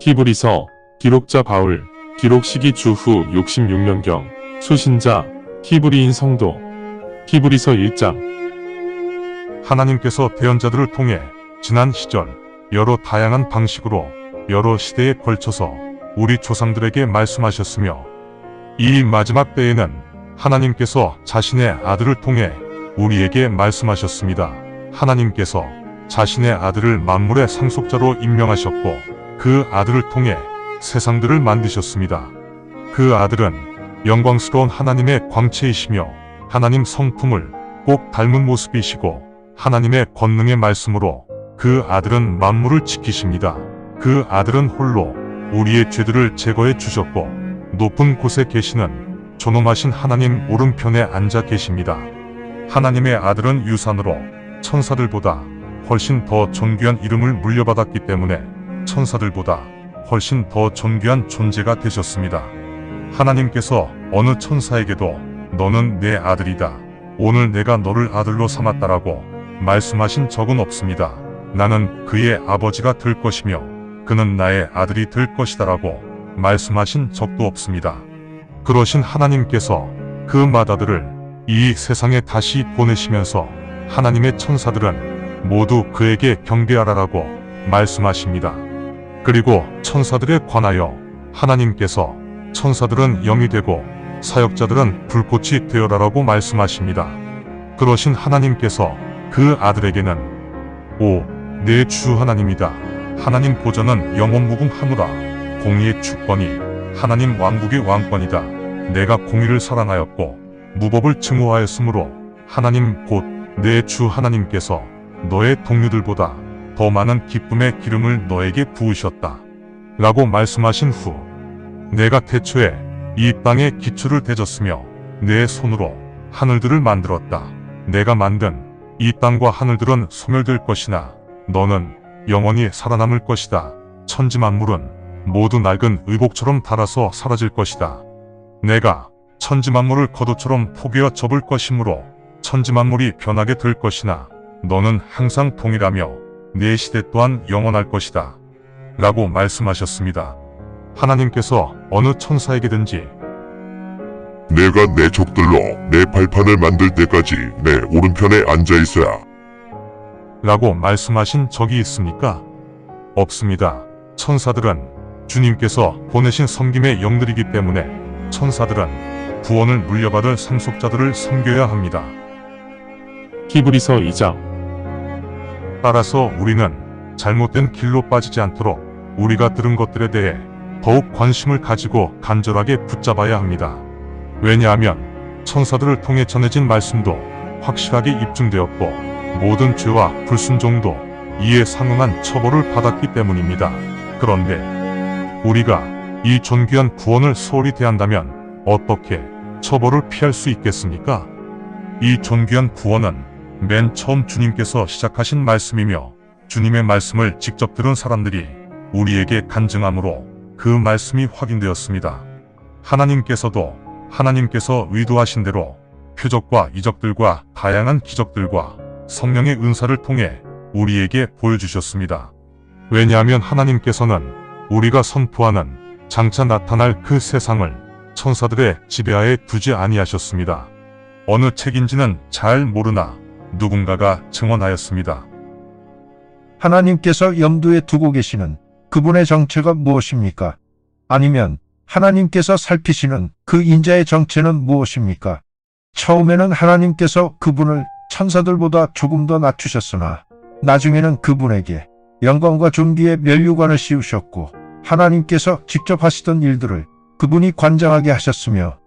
히브리서 기록자 바울 기록 시기 주후 66년경 수신자 히브리인 성도 히브리서 1장. 하나님께서 대언자들을 통해 지난 시절 여러 다양한 방식으로 여러 시대에 걸쳐서 우리 조상들에게 말씀하셨으며 이 마지막 때에는 하나님께서 자신의 아들을 통해 우리에게 말씀하셨습니다. 하나님께서 자신의 아들을 만물의 상속자로 임명하셨고 그 아들을 통해 세상들을 만드셨습니다. 그 아들은 영광스러운 하나님의 광채이시며 하나님 성품을 꼭 닮은 모습이시고 하나님의 권능의 말씀으로 그 아들은 만물을 지키십니다. 그 아들은 홀로 우리의 죄들을 제거해 주셨고 높은 곳에 계시는 존엄하신 하나님 오른편에 앉아 계십니다. 하나님의 아들은 유산으로 천사들보다 훨씬 더 존귀한 이름을 물려받았기 때문에 천사들보다 훨씬 더 존귀한 존재가 되셨습니다. 하나님께서 어느 천사에게도 너는 내 아들이다, 오늘 내가 너를 아들로 삼았다라고 말씀하신 적은 없습니다. 나는 그의 아버지가 될 것이며 그는 나의 아들이 될 것이다라고 말씀하신 적도 없습니다. 그러신 하나님께서 그 맏아들을 이 세상에 다시 보내시면서 하나님의 천사들은 모두 그에게 경배하라라고 말씀하십니다. 그리고 천사들에 관하여 하나님께서 천사들은 영이 되고 사역자들은 불꽃이 되어라라고 말씀하십니다. 그러신 하나님께서 그 아들에게는 오, 내 주 하나님이다. 하나님 보좌는 영원무궁하노라. 공의의 주권이 하나님 왕국의 왕권이다. 내가 공의를 사랑하였고 무법을 증오하였으므로 하나님 곧 내 주 하나님께서 너의 동료들보다 더 많은 기쁨의 기름을 너에게 부으셨다 라고 말씀하신 후 내가 태초에 이 땅의 기초를 대졌으며 내 손으로 하늘들을 만들었다. 내가 만든 이 땅과 하늘들은 소멸될 것이나 너는 영원히 살아남을 것이다. 천지만물은 모두 낡은 의복처럼 닳아서 사라질 것이다. 내가 천지만물을 겉옷처럼 포개어 접을 것이므로 천지만물이 변하게 될 것이나 너는 항상 동일하며 내 시대 또한 영원할 것이다 라고 말씀하셨습니다. 하나님께서 어느 천사에게든지 내가 내 적들로 내 발판을 만들 때까지 내 오른편에 앉아있어야 라고 말씀하신 적이 있습니까? 없습니다. 천사들은 주님께서 보내신 섬김의 영들이기 때문에 천사들은 구원을 물려받을 상속자들을 섬겨야 합니다. 히브리서 2장. 따라서 우리는 잘못된 길로 빠지지 않도록 우리가 들은 것들에 대해 더욱 관심을 가지고 간절하게 붙잡아야 합니다. 왜냐하면 천사들을 통해 전해진 말씀도 확실하게 입증되었고 모든 죄와 불순종도 이에 상응한 처벌을 받았기 때문입니다. 그런데 우리가 이 존귀한 구원을 소홀히 대한다면 어떻게 처벌을 피할 수 있겠습니까? 이 존귀한 구원은 맨 처음 주님께서 시작하신 말씀이며 주님의 말씀을 직접 들은 사람들이 우리에게 간증함으로 그 말씀이 확인되었습니다. 하나님께서 의도하신 대로 표적과 이적들과 다양한 기적들과 성령의 은사를 통해 우리에게 보여주셨습니다. 왜냐하면 하나님께서는 우리가 선포하는 장차 나타날 그 세상을 천사들의 지배하에 두지 아니하셨습니다. 어느 책인지는 잘 모르나 누군가가 증언하였습니다. 하나님께서 염두에 두고 계시는 그분의 정체가 무엇입니까? 아니면 하나님께서 살피시는 그 인자의 정체는 무엇입니까? 처음에는 하나님께서 그분을 천사들보다 조금 더 낮추셨으나 나중에는 그분에게 영광과 존귀의 면류관을 씌우셨고 하나님께서 직접 하시던 일들을 그분이 관장하게 하셨으며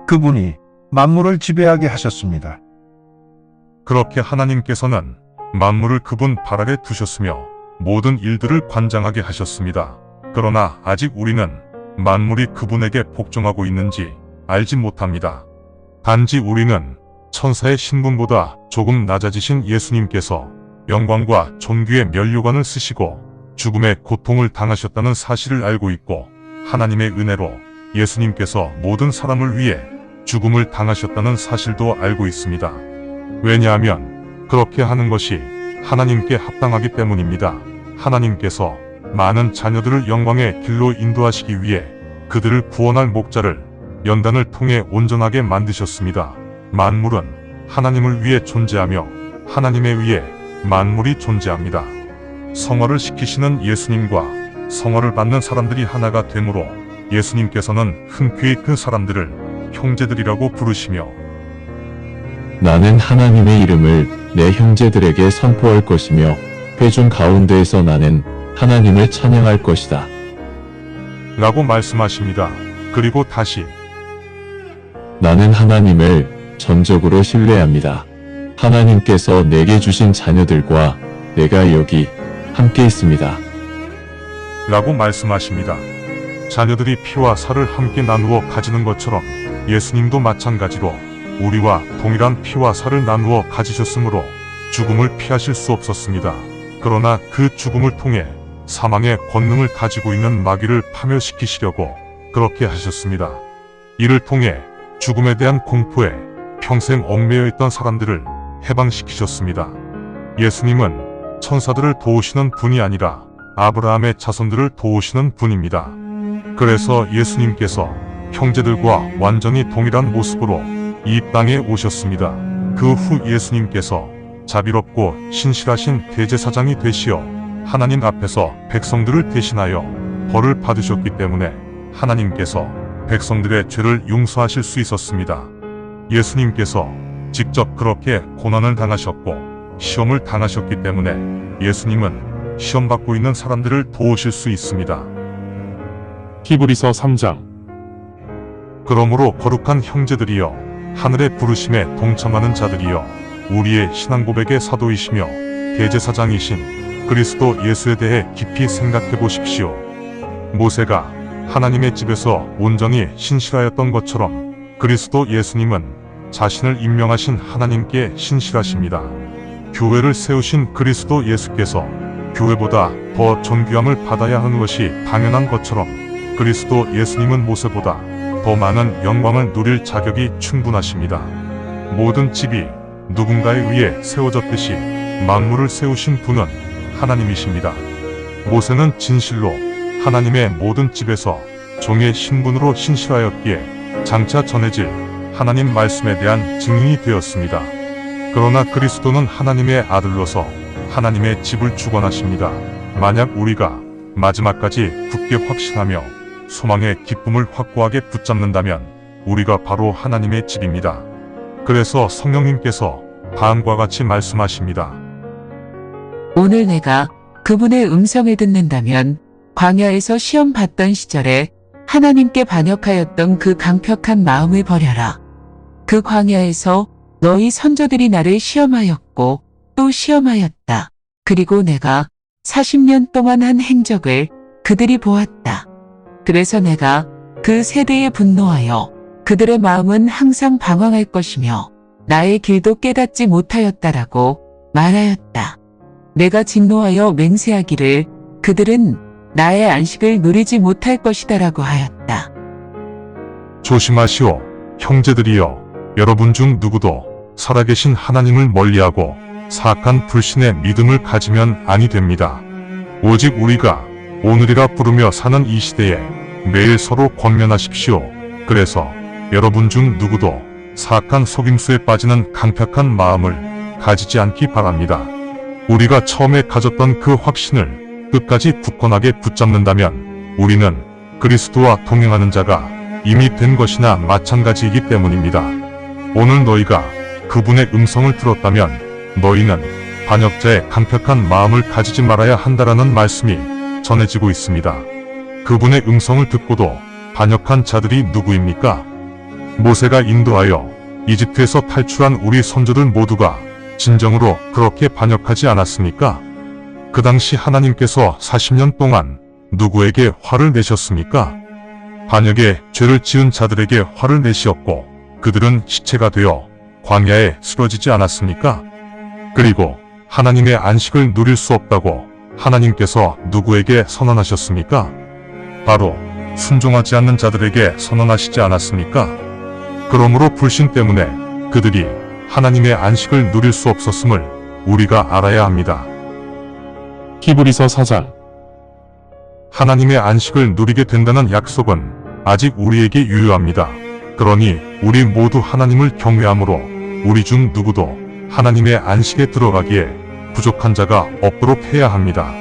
그분이 만물을 지배하게 하셨습니다. 그렇게 하나님께서는 만물을 그분 발 아래 두셨으며 모든 일들을 관장하게 하셨습니다. 그러나 아직 우리는 만물이 그분에게 복종하고 있는지 알지 못합니다. 단지 우리는 천사의 신분보다 조금 낮아지신 예수님께서 영광과 존귀의 면류관을 쓰시고 죽음의 고통을 당하셨다는 사실을 알고 있고 하나님의 은혜로 예수님께서 모든 사람을 위해 죽음을 당하셨다는 사실도 알고 있습니다. 왜냐하면 그렇게 하는 것이 하나님께 합당하기 때문입니다. 하나님께서 많은 자녀들을 영광의 길로 인도하시기 위해 그들을 구원할 목자를 연단을 통해 온전하게 만드셨습니다. 만물은 하나님을 위해 존재하며 하나님에 의해 만물이 존재합니다. 성화를 시키시는 예수님과 성화를 받는 사람들이 하나가 되므로 예수님께서는 흔쾌히 그 사람들을 형제들이라고 부르시며 나는 하나님의 이름을 내 형제들에게 선포할 것이며 회중 가운데에서 나는 하나님을 찬양할 것이다. 라고 말씀하십니다. 그리고 다시 나는 하나님을 전적으로 신뢰합니다. 하나님께서 내게 주신 자녀들과 내가 여기 함께 있습니다. 라고 말씀하십니다. 자녀들이 피와 살을 함께 나누어 가지는 것처럼 예수님도 마찬가지로 우리와 동일한 피와 살을 나누어 가지셨으므로 죽음을 피하실 수 없었습니다. 그러나 그 죽음을 통해 사망의 권능을 가지고 있는 마귀를 파멸시키시려고 그렇게 하셨습니다. 이를 통해 죽음에 대한 공포에 평생 얽매여 있던 사람들을 해방시키셨습니다. 예수님은 천사들을 도우시는 분이 아니라 아브라함의 자손들을 도우시는 분입니다. 그래서 예수님께서 형제들과 완전히 동일한 모습으로 이 땅에 오셨습니다. 그 후 예수님께서 자비롭고 신실하신 대제사장이 되시어 하나님 앞에서 백성들을 대신하여 벌을 받으셨기 때문에 하나님께서 백성들의 죄를 용서하실 수 있었습니다. 예수님께서 직접 그렇게 고난을 당하셨고 시험을 당하셨기 때문에 예수님은 시험받고 있는 사람들을 도우실 수 있습니다. 히브리서 3장. 그러므로 거룩한 형제들이여 하늘의 부르심에 동참하는 자들이여 우리의 신앙 고백의 사도이시며 대제사장이신 그리스도 예수에 대해 깊이 생각해 보십시오. 모세가 하나님의 집에서 온전히 신실하였던 것처럼 그리스도 예수님은 자신을 임명하신 하나님께 신실하십니다. 교회를 세우신 그리스도 예수께서 교회보다 더 존귀함을 받아야 하는 것이 당연한 것처럼 그리스도 예수님은 모세보다 더 많은 영광을 누릴 자격이 충분하십니다. 모든 집이 누군가에 의해 세워졌듯이 만물을 세우신 분은 하나님이십니다. 모세는 진실로 하나님의 모든 집에서 종의 신분으로 신실하였기에 장차 전해질 하나님 말씀에 대한 증인이 되었습니다. 그러나 그리스도는 하나님의 아들로서 하나님의 집을 주관하십니다. 만약 우리가 마지막까지 굳게 확신하며 소망의 기쁨을 확고하게 붙잡는다면 우리가 바로 하나님의 집입니다. 그래서 성령님께서 다음과 같이 말씀하십니다. 오늘 내가 그분의 음성을 듣는다면 광야에서 시험 받던 시절에 하나님께 반역하였던 그 강력한 마음을 버려라. 그 광야에서 너희 선조들이 나를 시험하였고 또 시험하였다. 그리고 내가 40년 동안 한 행적을 그들이 보았다. 그래서 내가 그 세대에 분노하여 그들의 마음은 항상 방황할 것이며 나의 길도 깨닫지 못하였다라고 말하였다. 내가 진노하여 맹세하기를 그들은 나의 안식을 누리지 못할 것이다라고 하였다. 조심하시오, 형제들이여. 여러분 중 누구도 살아계신 하나님을 멀리하고 사악한 불신의 믿음을 가지면 아니 됩니다. 오직 우리가 오늘이라 부르며 사는 이 시대에 매일 서로 권면하십시오. 그래서 여러분 중 누구도 사악한 속임수에 빠지는 강팍한 마음을 가지지 않기 바랍니다. 우리가 처음에 가졌던 그 확신을 끝까지 굳건하게 붙잡는다면 우리는 그리스도와 동행하는 자가 이미 된 것이나 마찬가지이기 때문입니다. 오늘 너희가 그분의 음성을 들었다면 너희는 반역자의 강팍한 마음을 가지지 말아야 한다라는 말씀이 전해지고 있습니다. 그분의 음성을 듣고도 반역한 자들이 누구입니까? 모세가 인도하여 이집트에서 탈출한 우리 선조들 모두가 진정으로 그렇게 반역하지 않았습니까? 그 당시 하나님께서 40년 동안 누구에게 화를 내셨습니까? 반역의 죄를 지은 자들에게 화를 내시었고 그들은 시체가 되어 광야에 쓰러지지 않았습니까? 그리고 하나님의 안식을 누릴 수 없다고 하나님께서 누구에게 선언하셨습니까? 바로 순종하지 않는 자들에게 선언하시지 않았습니까? 그러므로 불신 때문에 그들이 하나님의 안식을 누릴 수 없었음을 우리가 알아야 합니다. 히브리서 4장. 하나님의 안식을 누리게 된다는 약속은 아직 우리에게 유효합니다. 그러니 우리 모두 하나님을 경외함으로 우리 중 누구도 하나님의 안식에 들어가기에 부족한 자가 없도록 해야 합니다.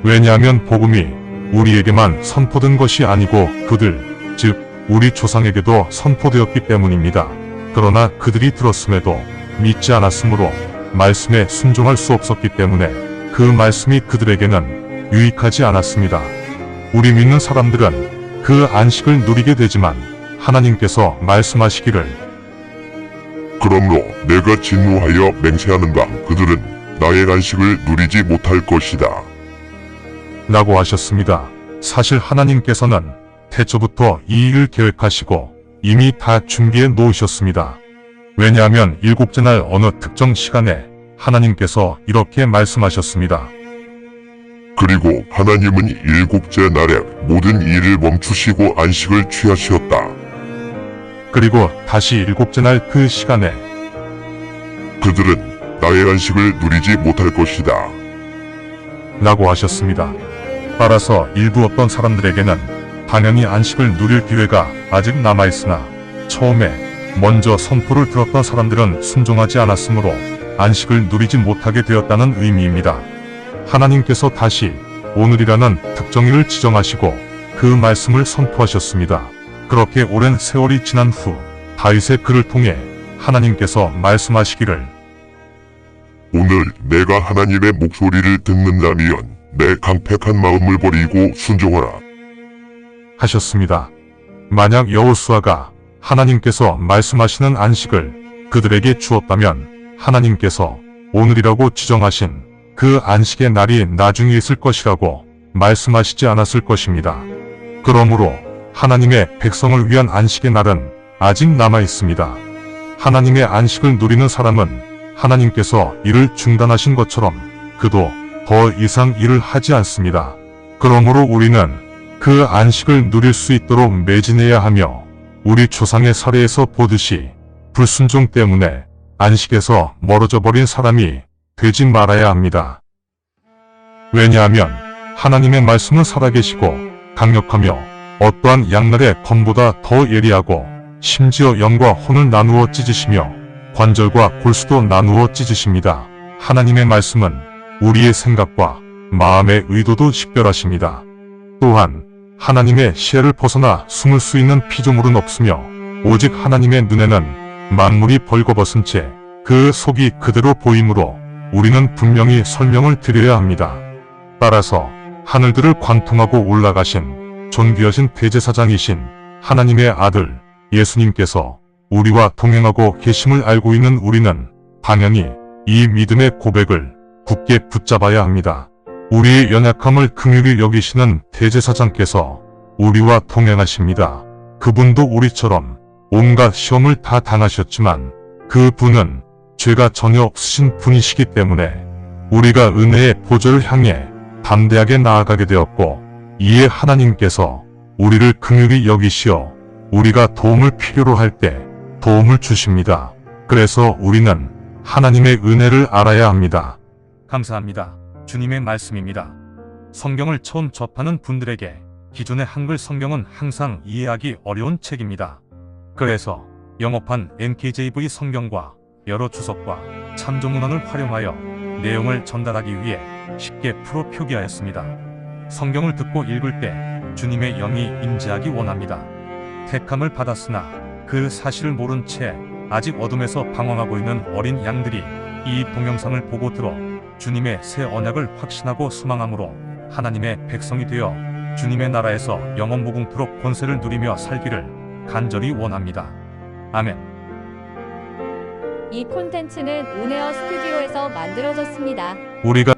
왜냐하면 복음이 우리에게만 선포된 것이 아니고 그들, 즉 우리 조상에게도 선포되었기 때문입니다. 그러나 그들이 들었음에도 믿지 않았으므로 말씀에 순종할 수 없었기 때문에 그 말씀이 그들에게는 유익하지 않았습니다. 우리 믿는 사람들은 그 안식을 누리게 되지만 하나님께서 말씀하시기를 그러므로 내가 진노하여 맹세하는가 그들은 나의 안식을 누리지 못할 것이다. 라고 하셨습니다. 사실 하나님께서는 태초부터 이 일을 계획하시고 이미 다 준비해 놓으셨습니다. 왜냐하면 일곱째 날 어느 특정 시간에 하나님께서 이렇게 말씀하셨습니다. 그리고 하나님은 일곱째 날에 모든 일을 멈추시고 안식을 취하셨다. 그리고 다시 일곱째 날 그 시간에 그들은 나의 안식을 누리지 못할 것이다. 라고 하셨습니다. 따라서 일부 어떤 사람들에게는 당연히 안식을 누릴 기회가 아직 남아있으나 처음에 먼저 선포를 들었던 사람들은 순종하지 않았으므로 안식을 누리지 못하게 되었다는 의미입니다. 하나님께서 다시 오늘이라는 특정일을 지정하시고 그 말씀을 선포하셨습니다. 그렇게 오랜 세월이 지난 후 다윗의 글을 통해 하나님께서 말씀하시기를 오늘 내가 하나님의 목소리를 듣는다면 내 강팍한 마음을 버리고 순종하라. 하셨습니다. 만약 여호수아가 하나님께서 말씀하시는 안식을 그들에게 주었다면 하나님께서 오늘이라고 지정하신 그 안식의 날이 나중에 있을 것이라고 말씀하시지 않았을 것입니다. 그러므로 하나님의 백성을 위한 안식의 날은 아직 남아 있습니다. 하나님의 안식을 누리는 사람은 하나님께서 일을 중단하신 것처럼 그도 더 이상 일을 하지 않습니다. 그러므로 우리는 그 안식을 누릴 수 있도록 매진해야 하며 우리 조상의 사례에서 보듯이 불순종 때문에 안식에서 멀어져 버린 사람이 되지 말아야 합니다. 왜냐하면 하나님의 말씀은 살아계시고 강력하며 어떠한 양날의 검보다 더 예리하고 심지어 영과 혼을 나누어 찢으시며 관절과 골수도 나누어 찢으십니다. 하나님의 말씀은 우리의 생각과 마음의 의도도 식별하십니다. 또한 하나님의 시야를 벗어나 숨을 수 있는 피조물은 없으며 오직 하나님의 눈에는 만물이 벌거벗은 채 그 속이 그대로 보이므로 우리는 분명히 설명을 드려야 합니다. 따라서 하늘들을 관통하고 올라가신 존귀하신 대제사장이신 하나님의 아들 예수님께서 우리와 동행하고 계심을 알고 있는 우리는 당연히 이 믿음의 고백을 굳게 붙잡아야 합니다. 우리의 연약함을 긍휼히 여기시는 대제사장께서 우리와 동행하십니다. 그분도 우리처럼 온갖 시험을 다 당하셨지만 그분은 죄가 전혀 없으신 분이시기 때문에 우리가 은혜의 보좌를 향해 담대하게 나아가게 되었고 이에 하나님께서 우리를 긍휼히 여기시어 우리가 도움을 필요로 할 때 도움을 주십니다. 그래서 우리는 하나님의 은혜를 알아야 합니다. 감사합니다. 주님의 말씀입니다. 성경을 처음 접하는 분들에게 기존의 한글 성경은 항상 이해하기 어려운 책입니다. 그래서 영어판 NKJV 성경과 여러 주석과 참조문헌을 활용하여 내용을 전달하기 위해 쉽게 풀어 표기하였습니다. 성경을 듣고 읽을 때 주님의 영이 임재하기 원합니다. 택함을 받았으나 그 사실을 모른 채 아직 어둠에서 방황하고 있는 어린 양들이 이 동영상을 보고 들어 주님의 새 언약을 확신하고 소망함으로 하나님의 백성이 되어 주님의 나라에서 영원 무궁토록 권세를 누리며 살기를 간절히 원합니다. 아멘. 이 콘텐츠는 온에어 스튜디오에서 만들어졌습니다. 우리가